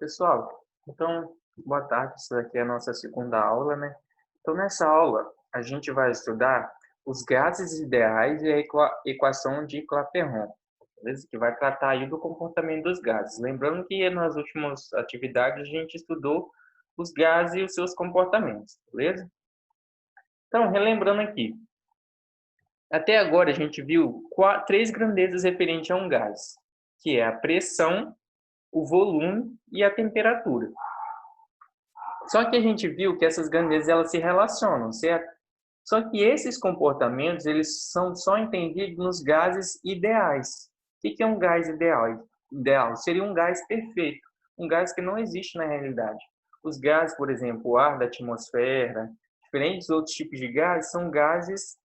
Pessoal, então, boa tarde. Essa aqui é a nossa segunda aula, né? Então, nessa aula, a gente vai estudar os gases ideais e a equação de Clapeyron, beleza? Que vai tratar aí do comportamento dos gases. Lembrando que nas últimas atividades a gente estudou os gases e os seus comportamentos, beleza? Então, relembrando aqui, até agora a gente viu três grandezas referentes a um gás, que é a pressão, o volume e a temperatura. Só que a gente viu que essas grandezas elas se relacionam, certo? Só que esses comportamentos eles são só entendidos nos gases ideais. O que é um gás ideal? Ideal seria um gás perfeito, um gás que não existe na realidade. Os gases, por exemplo, o ar da atmosfera, diferentes outros tipos de gases, são gases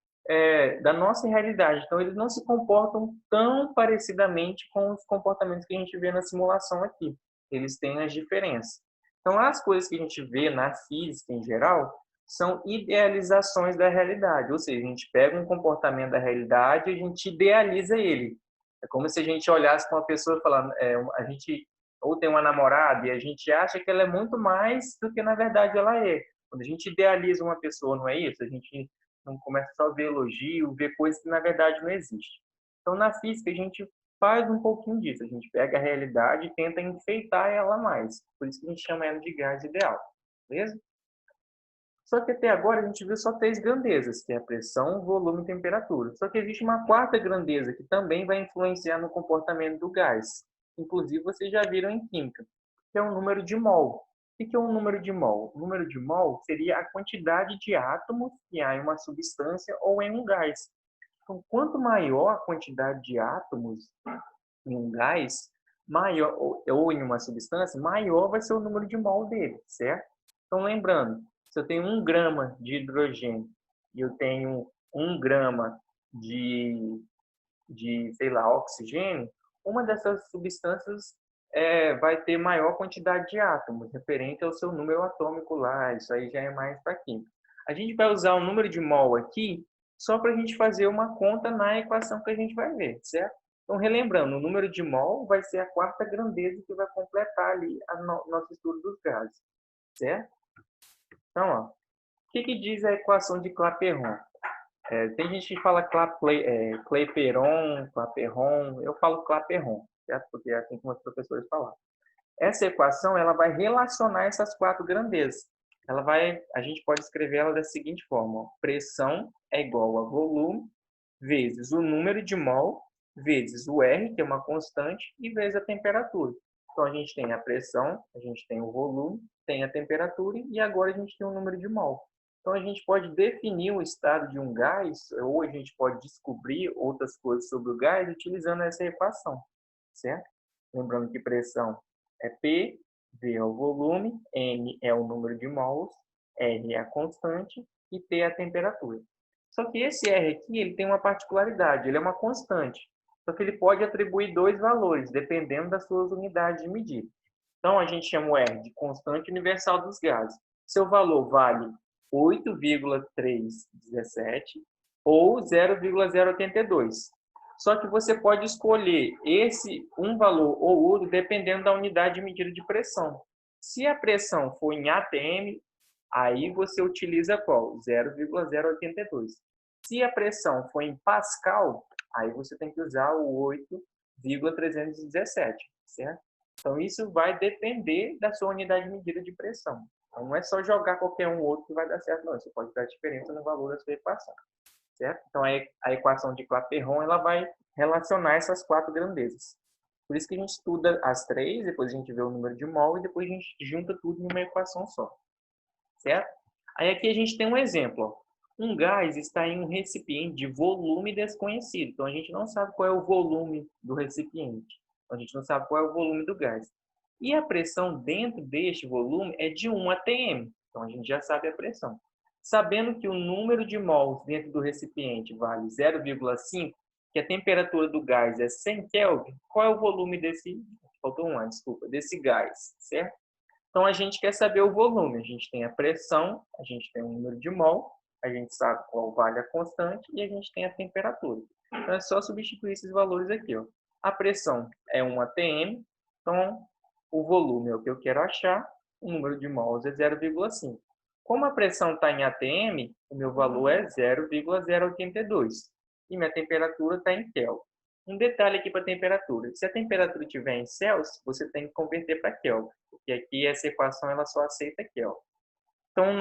da nossa realidade. Então, eles não se comportam tão parecidamente com os comportamentos que a gente vê na simulação aqui. Eles têm as diferenças. Então, as coisas que a gente vê na física em geral são idealizações da realidade, ou seja, a gente pega um comportamento da realidade e a gente idealiza ele. É como se a gente olhasse para uma pessoa e falar, a gente ou tem uma namorada e a gente acha que ela é muito mais do que na verdade ela é. Quando a gente idealiza uma pessoa, não é isso? A gente não começa só a ver elogio, ver coisas que na verdade não existem. Então, na física, a gente faz um pouquinho disso. A gente pega a realidade e tenta enfeitar ela mais. Por isso que a gente chama ela de gás ideal. Beleza? Só que até agora a gente viu só três grandezas, que é a pressão, volume e temperatura. Só que existe uma quarta grandeza que também vai influenciar no comportamento do gás. Inclusive, vocês já viram em química, que é o número de mol. O que é um número de mol? O número de mol seria a quantidade de átomos que há em uma substância ou em um gás. Então, quanto maior a quantidade de átomos em um gás, maior ou em uma substância, maior vai ser o número de mol dele, certo? Então, lembrando, se eu tenho 1 grama de hidrogênio e eu tenho 1 grama sei lá, oxigênio, uma dessas substâncias vai ter maior quantidade de átomos, referente ao seu número atômico lá, isso aí já é mais para química. A gente vai usar o número de mol aqui só para a gente fazer uma conta na equação que a gente vai ver, certo? Então, relembrando, o número de mol vai ser a quarta grandeza que vai completar ali nosso estudo dos gases, certo? Então, ó, o que diz a equação de Clapeyron? Tem gente que fala Clapeyron, Clapeyron, eu falo Clapeyron, certo? Porque é assim que meus professores falam. Essa equação ela vai relacionar essas quatro grandezas. A gente pode escrever ela da seguinte forma: ó, pressão é igual a volume vezes o número de mol vezes o R, que é uma constante, e vezes a temperatura. Então a gente tem a pressão, a gente tem o volume, tem a temperatura e agora a gente tem o número de mol. Então a gente pode definir o estado de um gás ou a gente pode descobrir outras coisas sobre o gás utilizando essa equação, certo? Lembrando que pressão é P, V é o volume, M é o número de mols, R é a constante e T é a temperatura. Só que esse R aqui ele tem uma particularidade, ele é uma constante. Só que ele pode atribuir dois valores, dependendo das suas unidades de medida. Então, a gente chama o R de constante universal dos gases. Seu valor vale 8,317 ou 0,082. Só que você pode escolher um valor ou outro dependendo da unidade de medida de pressão. Se a pressão for em atm, aí você utiliza qual? 0,082. Se a pressão for em pascal, aí você tem que usar o 8,317, certo? Então, isso vai depender da sua unidade de medida de pressão. Então, não é só jogar qualquer um ou outro que vai dar certo, não. Você pode dar diferença no valor da sua equação, certo? Então, a equação de Clapeyron ela vai relacionar essas quatro grandezas. Por isso que a gente estuda as três, depois a gente vê o número de mol e depois a gente junta tudo em uma equação só, certo? Aí aqui a gente tem um exemplo. Ó. Um gás está em um recipiente de volume desconhecido. Então, a gente não sabe qual é o volume do recipiente. Então, a gente não sabe qual é o volume do gás. E a pressão dentro deste volume é de 1 atm. Então, a gente já sabe a pressão. Sabendo que o número de mols dentro do recipiente vale 0,5, que a temperatura do gás é 100 Kelvin, qual é o volume desse... Faltou um, desculpa. Desse gás, certo? Então, a gente quer saber o volume. A gente tem a pressão, a gente tem o número de mol, a gente sabe qual vale a constante e a gente tem a temperatura. Então, é só substituir esses valores aqui. Ó. A pressão é 1 atm, então O volume é o que eu quero achar, o número de mols é 0,5. Como a pressão está em atm, o meu valor é 0,082 e minha temperatura está em Kelvin. Um detalhe aqui para a temperatura. Se a temperatura estiver em Celsius, você tem que converter para Kelvin, porque aqui essa equação ela só aceita Kelvin. Então, o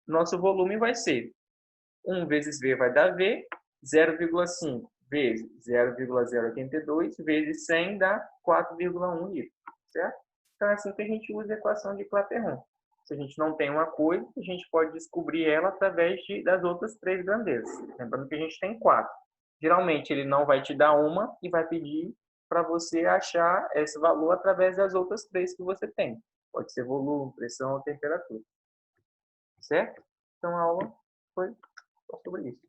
nosso volume vai ser 1 vezes V vai dar V, 0,5 vezes 0,082 vezes 100 dá 4,1 litros, certo? Então, é assim que a gente usa a equação de Clapeyron. Se a gente não tem uma coisa, a gente pode descobrir ela através das outras três grandezas. Lembrando que a gente tem quatro. Geralmente, ele não vai te dar uma e vai pedir para você achar esse valor através das outras três que você tem. Pode ser volume, pressão ou temperatura. Certo? Então, a aula foi sobre isso.